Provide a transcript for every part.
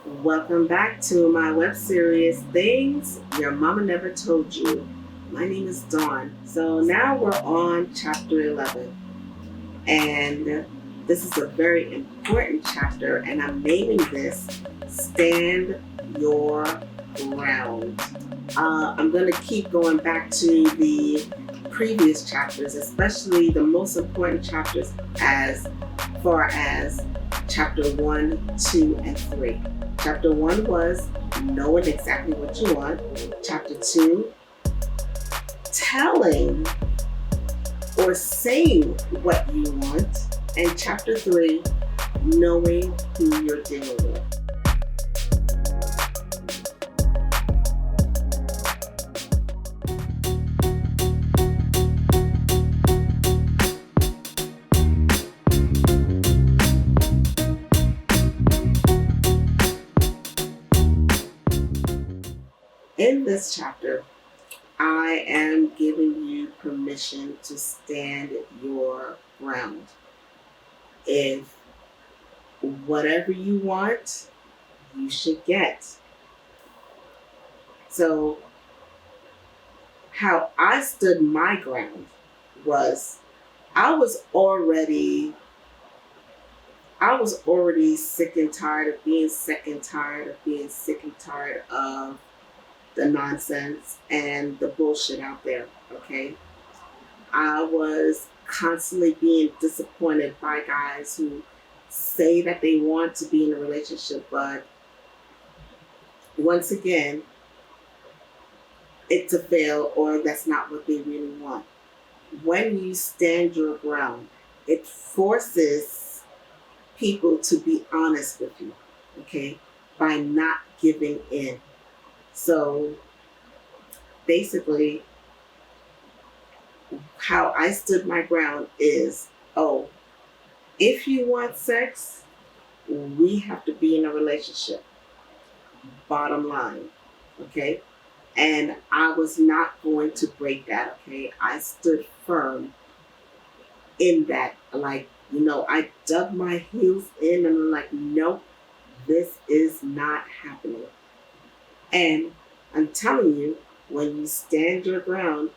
Welcome back to my web series, Things Your Mama Never Told You. My name is Dawn. So now we're on chapter 11, and this is a very important chapter, and I'm naming this Stand Your Ground. I'm going to keep going back to the previous chapters, especially the most important chapters as far as chapter 1, 2, and 3. Chapter 1 was knowing exactly what you want. Chapter 2, telling or saying what you want. And chapter 3, knowing who you're dealing with. In this chapter, I am giving you permission to stand your ground. If whatever you want, you should get. So, how I stood my ground was I was already I was already sick and tired of being sick and tired of being sick and tired of the nonsense and the bullshit out there. Okay. I was constantly being disappointed by guys who say that they want to be in a relationship, but once again, it's a fail or that's not what they really want. When you stand your ground, it forces people to be honest with you, okay, by not giving in. So basically, how I stood my ground is oh, if you want sex, we have to be in a relationship. Bottom line, okay? And I was not going to break that, okay? I stood firm in that. Like, I dug my heels in and I'm like, nope, this is not happening. And I'm telling you, when you stand your ground,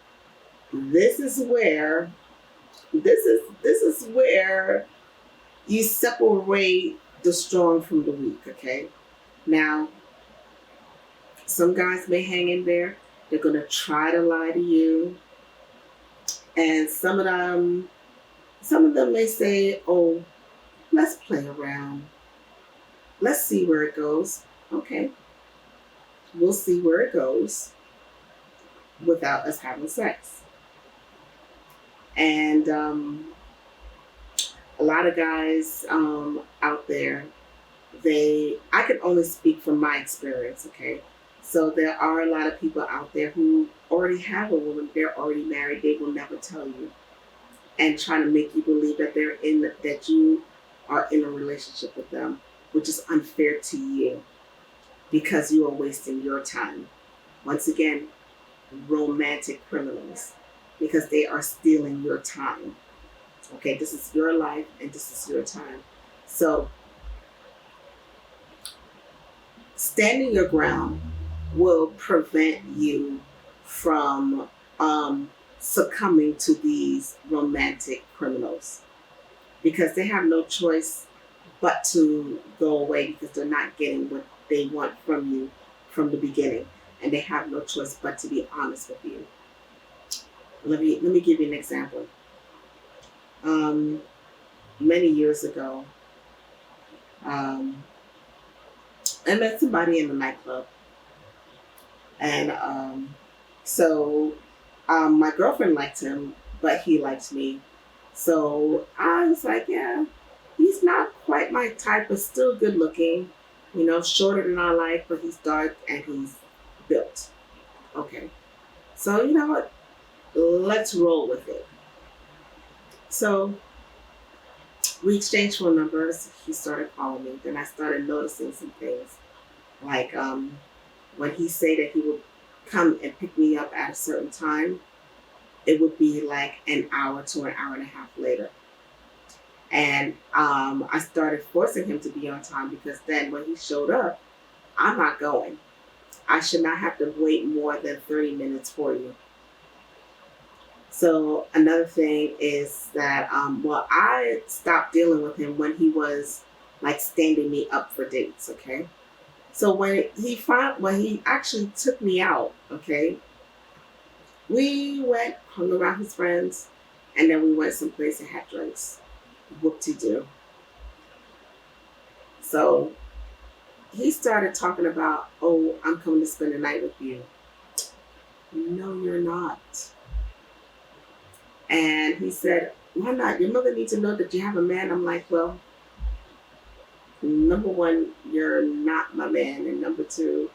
this is where this is where you separate the strong from the weak, okay? Now, some guys may hang in there. They're going to try to lie to you. And some of them may say, "Oh, let's play around. Let's see where it goes." Okay, we'll see where it goes without us having sex. And a lot of guys out there, I can only speak from my experience, okay? So there are a lot of people out there who already have a woman, they're already married, they will never tell you and trying to make you believe that that you are in a relationship with them, which is unfair to you because you are wasting your time. Once again, romantic criminals because they are stealing your time. Okay, this is your life and this is your time. So standing your ground will prevent you from succumbing to these romantic criminals because they have no choice but to go away because they're not getting what they want from you from the beginning, and they have no choice but to be honest with you. Let me give you an example. Um, Many years ago, um, I met somebody in the nightclub, and my girlfriend liked him, but he liked me. So I was like, yeah, he's not quite my type, but still good looking. Shorter than I like, but he's dark and he's built. Okay. So you know what? Let's roll with it. So we exchanged phone numbers. He started calling me. Then I started noticing some things. Like when he said that he would come and pick me up at a certain time, it would be like an hour to an hour and a half later. And I started forcing him to be on time because then when he showed up, I'm not going. I should not have to wait more than 30 minutes for you. So another thing is that, well, I stopped dealing with him when he was like standing me up for dates, okay? So when he actually took me out, okay, we went, hung around his friends, and then we went someplace and had drinks. Whoop-de-doo. So he started talking about, oh, I'm coming to spend the night with you. No, you're not. And he said, why not? Your mother needs to know that you have a man. I'm like, well, number one, you're not my man. And number two,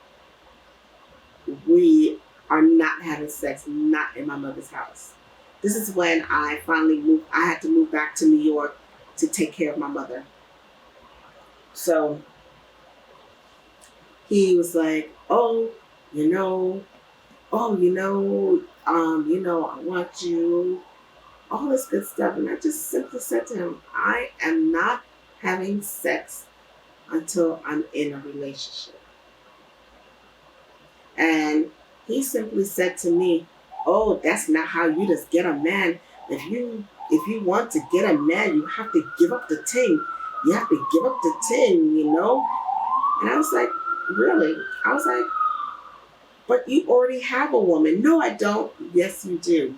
we are not having sex, not in my mother's house. This is when I finally moved. I had to move back to New York to take care of my mother. So he was like, oh, I want you, all this good stuff. And I just simply said to him, I am not having sex until I'm in a relationship. And he simply said to me, oh, that's not how you just get a man. If you want to get a man, you have to give up the ting. You have to give up the ting, And I was like, really? I was like, but you already have a woman. No, I don't. Yes, you do.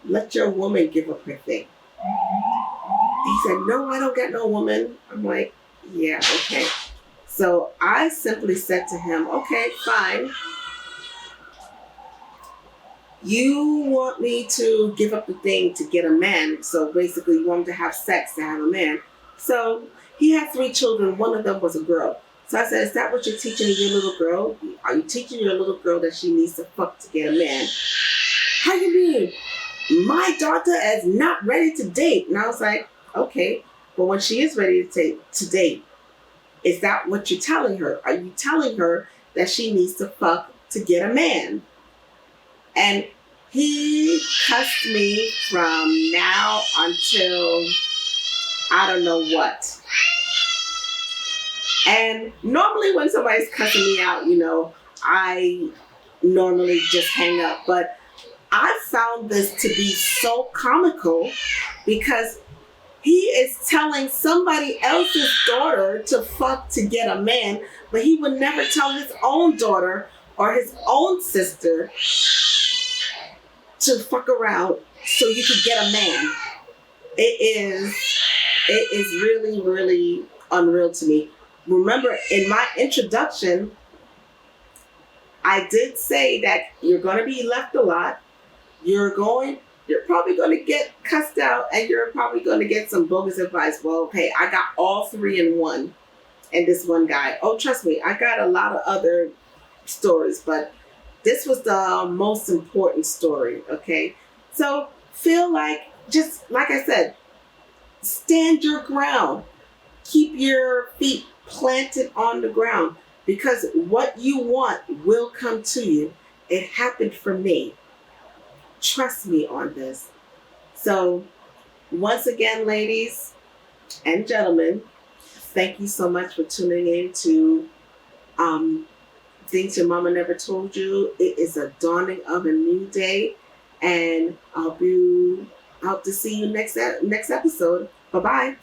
Let your woman give up her thing. He said, no, I don't get no woman. I'm like, yeah, okay. So I simply said to him, okay, fine. You want me to give up the thing to get a man. So basically you want him to have sex to have a man. So he had 3 children. One of them was a girl. So I said, is that what you're teaching your little girl? Are you teaching your little girl that she needs to fuck to get a man? How you mean? My daughter is not ready to date. And I was like, okay, but when she is ready to date, is that what you're telling her? Are you telling her that she needs to fuck to get a man? And he cussed me from now until I don't know what. And normally when somebody's cussing me out, I normally just hang up. But I found this to be so comical because he is telling somebody else's daughter to fuck to get a man, but he would never tell his own daughter or his own sister to fuck around so you could get a man. It is really, really unreal to me. Remember, in my introduction, I did say that you're going to be left a lot. You're probably going to get cussed out, and you're probably going to get some bogus advice. Well, okay, I got all 3 in one, and this one guy. Oh, trust me, I got a lot of other stories, but this was the most important story, okay? So feel like, just like I said, stand your ground. Keep your feet planted on the ground, because what you want will come to you. It happened for me. Trust me on this. So once again, ladies and gentlemen, thank you so much for tuning in to Things Your Mama Never Told You. It is a dawning of a new day, and I hope to see you next episode. Bye-bye.